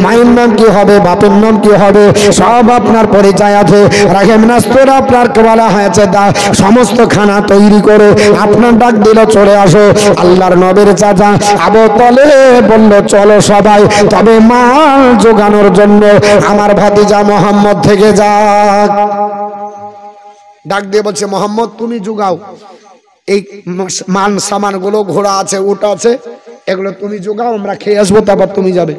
মায়ের নাম কি হবে, বাপের নাম কি হবে, সব আপনার পরিচয় আছে। রাহেব নাস্তরা আপনার বলা হয়েছে, দা সমস্ত খানা তৈরি করে আপনার ডাক দিল, চলে আসো। আল্লাহর নবীর চাচা আবু তালেব বলল, চলো সবাই, তবে মাল জোগানোর জন্য আমার ভাতিজা মোহাম্মদ থেকে যাক। ডাক দিয়ে বলছে, মোহাম্মদ তুমি জোগাও, এই মান সামান গুলো, ঘোড়া আছে, উট আছে, এগুলো তুমি জোগাও, আমরা খেয়ে আসবো, তারপর তুমি যাবে।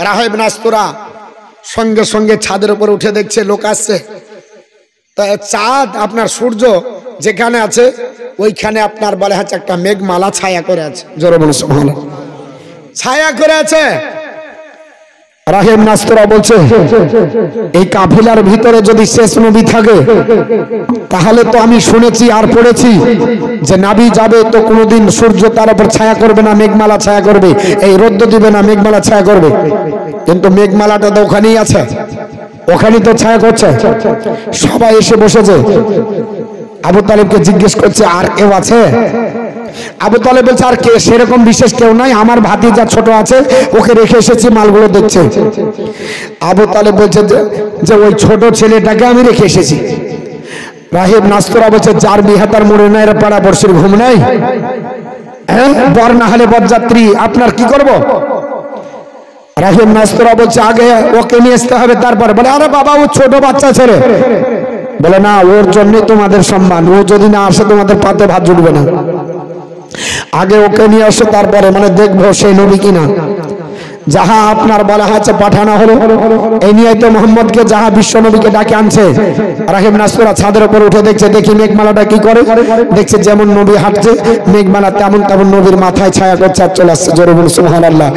রাহেব নাস্তরা সঙ্গে সঙ্গে ছাদের উপর উঠে দেখছে লোক আসছে। তা চাঁদ আপনার সূর্য যেখানে আছে ওইখানে আপনার বলে হচ্ছে একটা মেঘমালা ছায়া করে আছে, জোরে বলুন সুবহানাল্লাহ, ছায়া করে আছে। রাহেব নাস্তরা বলছে, এই কাফিলার ভিতরে যদি শেষ নবী থাকে, তাহলে তো আমি শুনেছি আর পড়েছি যে নবী যাবে তো কোনোদিন সূর্য তার উপর ছায়া করবে না, মেঘমালা ছায়া করবে, এই রোদ্দ দিবে না, মেঘমালা ছায়া করবে। কিন্তু মেঘমালাটা তো ওখানেই আছে, ওখানেই তো ছায়া করছে। সবাই এসে বসেছে, আবু তালেবকে জিজ্ঞেস করছে, আর কেউ আছে? আবু তালেব বলছে, আর কে, সেরকম বিশেষ কেউ নাই, আমার ভাতিজা ছোট আছে, ওকে রেখে এসেছি, মালগুলো দেখছে। আবু তালেব বলছে যে ওই ছোট ছেলেটাকে আমি রেখে এসেছি। রাহেব নাস্তরা বলছে, যার বিহা তার মরে নাই, পাড়া বর্ষির ঘুম নাই, হ্যাঁ, বর না হলে বরযাত্রী, আপনার কি করব? রাহেব নাস্তরা বলছে, আগে ওকে নিয়ে আসতে হবে, তারপরে। বলে, আরে বাবা, ও ছোট বাচ্চা ছেলে। বলে, না, ওর জন্য তোমাদের সম্মান, ও যদি না আসে তোমাদের পাতে ভাত জুটবে না, আগে ওকে নিয়ে আসো, তারপরে মানে দেখবো সেই নবী কিনা। যাহা আপনার বলা হয়েছে পাঠানো হলো, এই নিয়ে তো মোহাম্মদকে যাহা বিশ্ব নবীকে ডাকে আনছে। রাহেব নাস্তরা ছাদের উপর উঠে দেখছে, দেখি মেঘমালাটা কি করে, দেখছে যেমন নবী হাঁটছে, মেঘমালা তেমন তেমন নবীর মাথায় ছায়া করছে আর চলে আসছে, জোরে বলুন সুবহানাল্লাহ।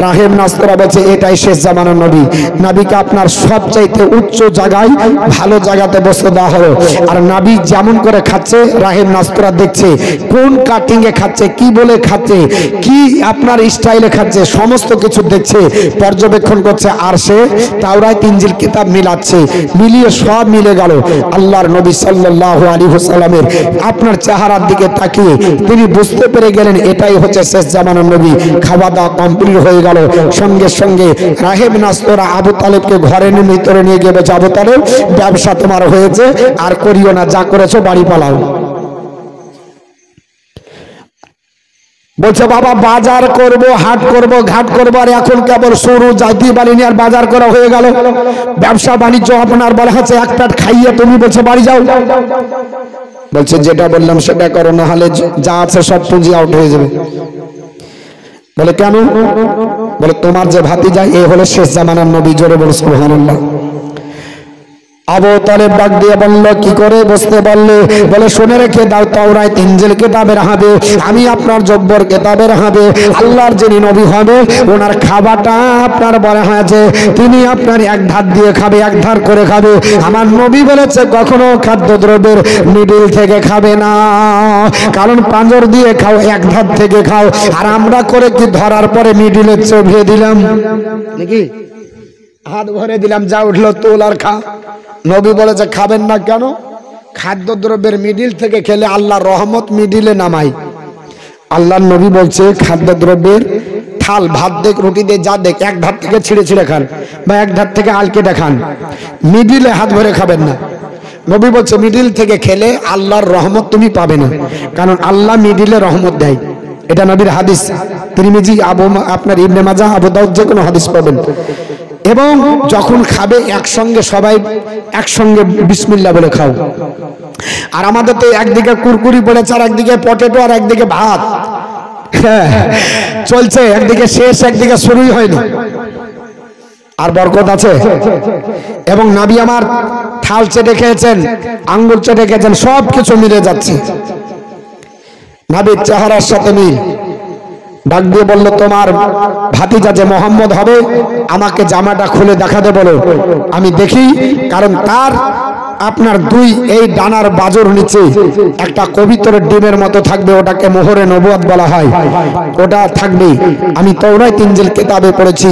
রাহেব নাস্তরা বলছে, এটাই শেষ জামানার নবী। নবীকে আপনার সবচাইতে উচ্চ জায়গায়, ভালো জায়গাতে বসে দেওয়া হলো। আর নবী যেমন করে খাচ্ছে, রাহেব নাস্তরা দেখছে কোন কাটিং এ খাচ্ছে, কি বলে খাচ্ছে, কি আপনার স্টাইলে খাচ্ছে, সমস্ত কিছু দেখছে, পর্যবেক্ষণ করছে। আর সে তাওরাত ইনজিল কিতাব মিলাচ্ছে, মিলিয়ে সব মিলে গেল। আল্লাহর নবী সাল্লাল্লাহু আলাইহি ওয়াসাল্লামের আপনার চেহারার দিকে তাকিয়ে তিনি বুঝতে পেরে গেলেন, এটাই হচ্ছে শেষ জামানার নবী। খাওয়া দাওয়া কমপ্লিট হয়ে গেল। সঙ্গে সঙ্গে রাহেব নাস্তরা আবু তালেবকে ঘরের ভিতরে নিয়ে গিয়ে বলছে, আবু তালেব, ব্যবসা তোমার হয়েছে, আর করিও না, যা করেছো বাড়ি পালাও। বলছে, বাবা, বাজার করব, হাট করব, ঘাট করব, আর এখন কেবল শুরু, যাইতে পারিনি, আর বাজার করা হয়ে গেল। ব্যবসা বাণিজ্য আপনার বলা হচ্ছে এক প্লেট খাইয়ে তুমি বলছে বাড়ি যাও। বলছে, যেটা বললাম সেটা করো, না হলে যা আছে সব পুঁজি আউট হয়ে যাবে। বলে, কেন? বলে, তোমার যে ভাতিজা, এ হলো শেষ জামানার নবী, জোরে বলো সুবহানাল্লাহ। আবু তালেব ডাক দিয়ে বলল, কি করে বুঝতে পারলে? বলে, শুনে রেখে দাও, তাওরাত ইনজিল কিতাবের হবে, আমি আপনার জব্বর কিতাবের হবে। আল্লাহর যিনি নবী হবে, ওনার খাবারটা আপনার বলা হয়েছে, তিনি আপনার এক ধার দিয়ে খাবে, এক ধার করে খাবে। আমার নবী বলেছে, কখনো খাদ্যদ্রব্যের মিডিল থেকে খাবে না, কারণ পাঁজর দিয়ে খাও, এক ধার থেকে খাও। আর আমরা করে কি, ধরার পরে মিডিলে চবিয়ে দিলাম নাকি, হাত ভরে দিলাম, যা উঠলো তোল আর খা। নবী বলেছে, খাবেন না কেন? খাদ্যদ্রব্যের মিডিল থেকে খেলে আল্লাহর রহমত মিডিলে নামাই। আল্লাহর নবী বলছে, খাদ্যদ্রব্যের থাল ভাত দেখ রুটি দে যা দেখ এক ধার থেকে ছিঁড়ে ছিঁড়ে খান বা এক ধার থেকে আলকে দেখান, মিডিলে হাত ভরে খাবেন না। নবী বলছে মিডিল থেকে খেলে আল্লাহর রহমত তুমি পাবে না, কারণ আল্লাহ মিডিলে রহমত দেয়। এটা নবীর হাদিস, তিরমিজি, আপনার ইবনে মাজাহ, আবু দাউদ, যে কোনো হাদিস পাবেন। এবং যখন খাবে একসঙ্গে সবাই একসঙ্গে বিসমিল্লাহ বলে খাও। আর আমাদের তো একদিকে কুরকুরি পড়েছে, আর একদিকে পটেটো, আর একদিকে ভাত চলছে, একদিকে শেষ একদিকে শুরুই হয়নি। আর বরকত আছে। এবং নবী আমার থাল চেটে খেয়েছেন, আঙ্গুল চেটে খেয়েছেন, সব কিছু মিলে যাচ্ছে। নবীর চেহারার সাথে মিল। ডাক দিয়ে বলল, তোমার ভাতিজা যে মোহাম্মদ হবে, আমাকে জামাটা খুলে দেখাতে বলো, আমি দেখি। কারণ তার আপনার দুই এই ডানার বাজুর নিচে একটা কবিতরের ডিমের মতো থাকবে, ওটাকে মোহরে নবুয়ত বলা হয়, ওটা থাকবে। আমি তাওরাত ইনজিল কিতাবে পড়েছি।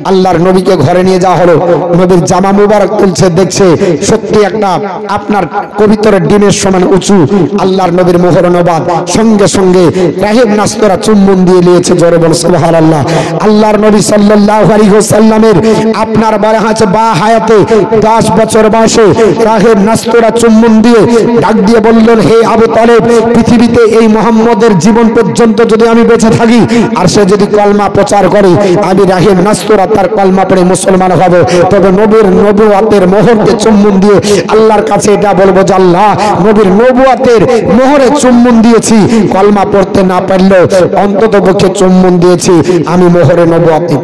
আল্লাহর নবীকে ঘরে নিয়ে যাওয়া হলো, নবীর জামা মুবারক তুলছে, দেখছে সত্যি একটা আপনার কবিতরের ডিমের সমান উঁচু আল্লাহর নবীর মোহরে নবুয়ত। সঙ্গে সঙ্গে রাহিব নাস্তরা চুম্বন দিয়ে নিয়েছে, জোরে বল সুবহানাল্লাহ। আল্লাহর নবী সাল্লাল্লাহু আলাইহি ওয়াসাল্লামের আপনার বলা আছে বা হায়াতে 10 বছর বয়সে রাহিব নাস্তরা চুম্বন দিয়ে ডাক দিয়ে বললেন, হে আবু তালেব, পৃথিবীতে এই মুহাম্মদের জীবন পর্যন্ত যদি আমি বেঁচে থাকি আর সে যদি কলমা প্রচার করে, আমি রাহিব নাস্তরা তার কলমা পড়ে মুসলমান হব। তবে নবীর নবুয়তের মোহরকে চুম্বন দিয়ে আল্লাহর কাছে এটা বলবো যে আল্লাহ, নবীর নবুয়তের মোহরে চুম্বন দিয়েছি, কলমা পড়তে না পারলেও অন্তত পক্ষে চুম্বন দিয়েছি আমি মোহরে নবুয়তে।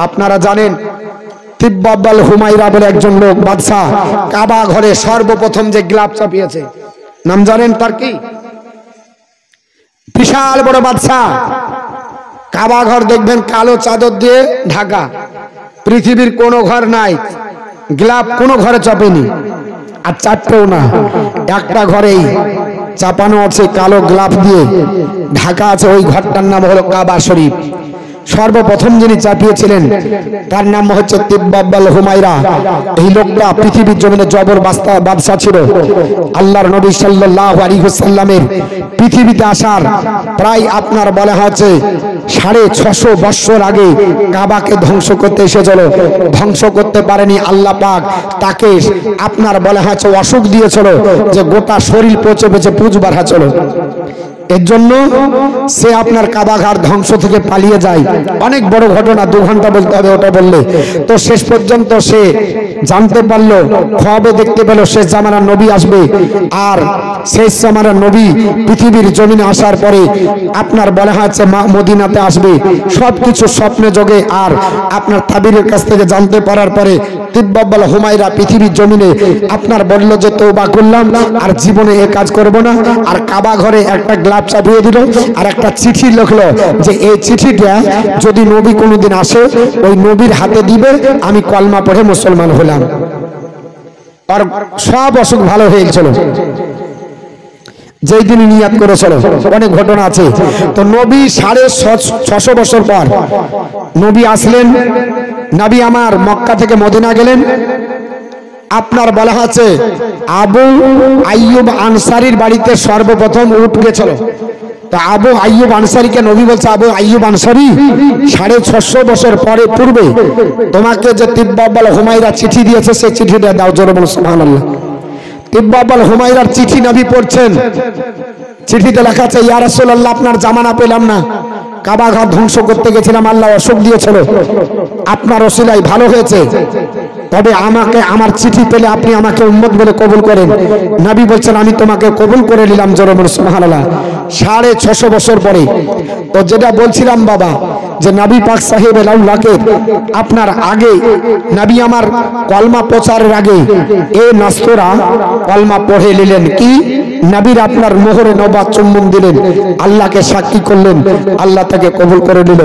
আপনারা জানেন তিব্বাল হুমায়রা বলে একজন লোক বাদশা কাবা ঘরে সর্বপ্রথম যে গ্লাভ চাপিয়েছে, নাম জানেন তার কি? বিশাল বড় বাদশা, কাবা ঘর দেখবেন কালো চাদর দিয়ে ঢাকা, পৃথিবীর কোনো ঘর নাই গ্লাভ কোনো ঘরে চাপেনি, আর চারটেও না, একটা ঘরেই চাপানো আছে কালো গ্লাভ দিয়ে ঢাকা আছে। ওই ঘরটার নাম হলো কাবা শরীফ। সর্বপ্রথম যিনি চাপিয়েছিলেন তার নাম হচ্ছে তিব্বাল হুমায়রা। এই লোকটা পৃথিবীর জমিনে জবর বাদশা ছিল। আল্লাহর নবী সাল্লাল্লাহু আলাইহি ওয়াসাল্লামের পৃথিবীতে আসার প্রায় আপনার বলা হচ্ছে 650 বছর আগে কাবাকে ধ্বংস করতে এসেছিল, ধ্বংস করতে পারেনি। আল্লাহ পাক তাকে আপনার বলা হচ্ছে অসুখ দিয়েছিল যে গোটা শরীর পচে পচে পুঁজ বাড়াচ্ছিল। এর জন্য সে আপনার কাবাঘর ধ্বংস থেকে পালিয়ে যায়। অনেক বড় ঘটনা, 2 ঘন্টা বলতে হবে ওটা বললে। তো শেষ পর্যন্ত সে জানতে পারলো, খোয়াবে দেখতে পেল শেষ জামানার নবী আসবে। আর শেষ জামানার নবী পৃথিবীর জমিনে আসার পরে আপনার বলা হচ্ছে মদিনাতে আসবে। সবকিছু স্বপ্নে যোগে আর আপনার তাবিরের কাছ থেকে জানতে পারার পরে তিব্বাল হুমায়রা পৃথিবীর জমিনে আপনার বলল যে তওবা করলাম, আর জীবনে এ কাজ করব না। আর কাবা ঘরে একটা গ্লাভ চাপিয়ে দিল আর একটা চিঠি লিখলো যে এই চিঠিটা যদি নবী কোনোদিন আসে ওই নবীর হাতে দিবে, আমি কলমা পড়ে মুসলমান হলাম। আর সব অসুখ ভালো হয়ে গেছিল যেই দিনই নিয়াত করেছিল। অনেক ঘটনা আছে। তো নবী 650 বছর পর নবী আসলেন। নবী আমার মক্কা থেকে মদিনা গেলেন। আপনার বলা আছে আবু আইয়ুব আনসারীর বাড়িতে সর্বপ্রথম উট গেছিল। তা আবু আইয়ুব আনসারীকে নবী বলছে, আবু আইয়ুব আনসারী, 650 বছর পরে পূর্বে তোমাকে যে তিব্বাল হুমায়রা চিঠি দিয়েছে সেই চিঠিটা দাও, জোরে বলো সুবহানাল্লাহ। তিব্বাল হুমায়রার চিঠি নবী পড়ছেন। চিঠিতে লেখা আছে, ইয়া রাসূলুল্লাহ, আপনার জামানা পেলাম না, কাবা ঘর ধ্বংস করতে গেছিলাম, আল্লাহ অসুখ দিয়েছিল, আপনার ওসিলায় ভালো হয়েছে, তবে আমাকে আমার চিঠি পেলে আপনি আমাকে উম্মত বলে কবুল করেন। নবী বলছেন, আমি তোমাকে কবুল করে নিলাম, জোরে বলো সুবহানাল্লাহ। 650 বছর পরে। তো যেটা বলছিলাম বাবা, যে নবী পাক সাহেবের লাউলাকে আপনার আগে নবী আমার কলমা প্রচারের আগে এ নাস্তরা কলমা পড়ে নিলেন। কি নবীর আপনার মোহরে নবুয়ত চুম্বন দিলেন, আল্লাহকে সাক্ষী করলেন, আল্লাহ তাকে কবুল করে নিল।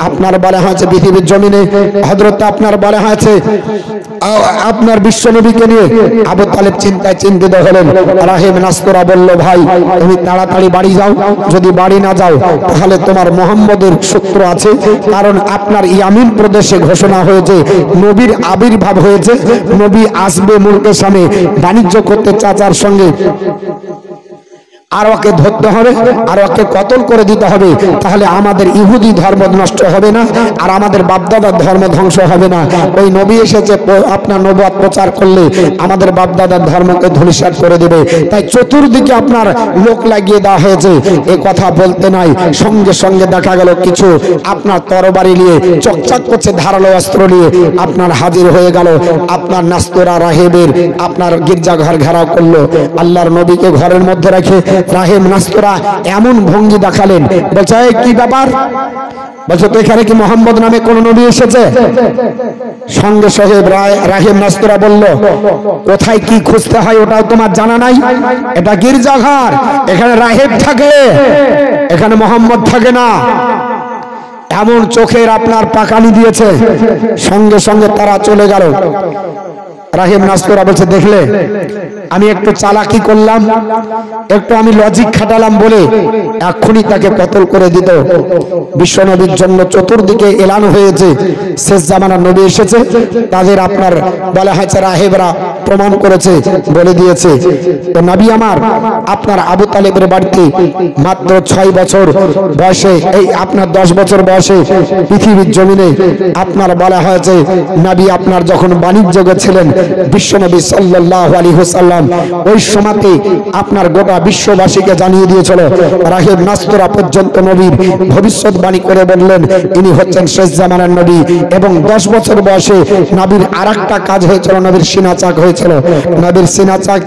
আপনার বলা হয়েছে পৃথিবীর জমিনে হযরত আপনার বলা হয়েছে আপনার বিশ্ব নবীকে নিয়ে আবু তালেব চিন্তায় চিন্তিত হলেন। রাহিব নাস্তরা বলল, ভাই তুমি তাড়াতাড়ি বাড়ি যাও, যদি বাড়ি না যাও তাহলে তোমার মুহাম্মদের শত্রু আছে। কারণ আপনার ইয়ামিন প্রদেশে ঘোষণা হয়েছে নবীর আবির্ভাব হয়েছে, নবী আসবে মুলকের সামনে বাণিজ্য করতে চাচার সঙ্গে। আর ওকে ধরতে হবে আর ওকে কতল করে দিতে হবে, তাহলে আমাদের ইহুদি ধর্ম নষ্ট হবে না আর আমাদের বাপদাদার ধর্ম ধ্বংস হবে না। ওই নবী এসেছে আপনার নবুয়ত প্রচার করলে আমাদের বাপদাদার ধর্মকে ধূলিসাৎ করে দেবে। তাই চতুর্দিকে আপনার লোক লাগিয়ে দেওয়া হয়েছে। এ কথা বলতে নাই, সঙ্গে সঙ্গে দেখা গেল কিছু আপনার তরবারি নিয়ে চকচক করছে ধারালো অস্ত্র নিয়ে আপনার হাজির হয়ে গেল। আপনার নাস্তরা রাহেবের আপনার গির্জাঘর ঘেরাও করলো। আল্লাহর নবীকে ঘরের মধ্যে রেখে রাহেব নাস্তরা এমন ভঙ্গি দেখালেন, বলছে কি ব্যাপার? বলছে তো এখানে কি মোহাম্মদ নামে কোন নবী এসেছে? সঙ্গে সঙ্গে রাহেব নাস্তরা বলল, কোথায় কি খুঁজতে হয় ওটাও তোমার জানা নাই? এটা গির্জাঘর, এখানে রাহেব থাকে, এখানে মোহাম্মদ থাকে না। এমন চোখের আপনার পাকানি দিয়েছে। সঙ্গে সঙ্গে তারা চলে গেল। রাহেব নাস্তরা বলছে, দেখলে আমি একটু চালাকি করলাম, একটু আমি লজিক খাটালাম বলে এক্ষুনি তাকে কতল করে দিত। বিশ্বনবীর জন্য চতুর্দিকে এলান হয়েছে শেষ জামানার নবী এসেছে, তাদের আপনার বলা হয়েছে রাহেবরা প্রমাণ করেছে, বলে দিয়েছে। তো নবী আমার আপনার আবু তালেবের বাড়িতে মাত্র 6 বছর বয়সে, এই আপনার 10 বছর বয়সে পৃথিবীর জমিনে আপনার বলা হয়েছে নবী আপনার যখন বাণিজ্য ছিলেন বিশ্বনবী সাল্লাল্লাহু আলাইহি ওয়াসাল্লাম ওই সময়তে আপনার গোটা বিশ্ববাসীকে জানিয়ে দিয়েছিল। রাহেব নাস্তরা পর্যন্ত নবীর ভবিষ্যৎবাণী করে বললেন ইনি হচ্ছেন শেষ জামানার নবী। এবং 10 বছর বয়সে নবীর আরেকটা কাজ হয়েছিল, নবীর সিনা চাক হয়েছিল। নবীর সিনা চাক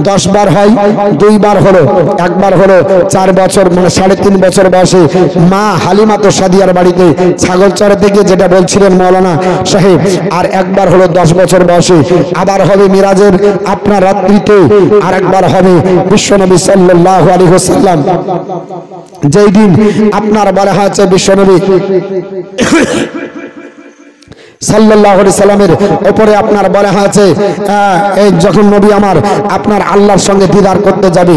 10 বার হয়, 2 বার হলো, একবার হলো 4 বছর মানে 3.5 বছর বয়সে মা হালিমা তো সাদিয়ার বাড়িতে ছাগল চড়াতে গিয়ে, যেটা বলছিলেন মাওলানা সাহেব। আর একবার হলো 10 বছর বয়সে। আবার হবে মিরাজের আপনার রাত্রিতে, আর একবার হবে বিশ্বনবী সাল্লাল্লাহু আলাইহি ওয়াসাল্লাম যেই দিন আপনার বলা হয়েছে বিশ্বনবী সাল্লাল্লাহু আলাইহি সাল্লামের উপরে আপনার বলা হয়েছে এই যখন নবী আমার আপনার আল্লাহর সঙ্গে দিদার করতে যাবে,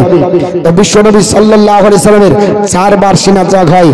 বিশ্বনবী সাল্লাল্লাহু আলাইহি সাল্লামের 4 বার সিনা চাক হয়।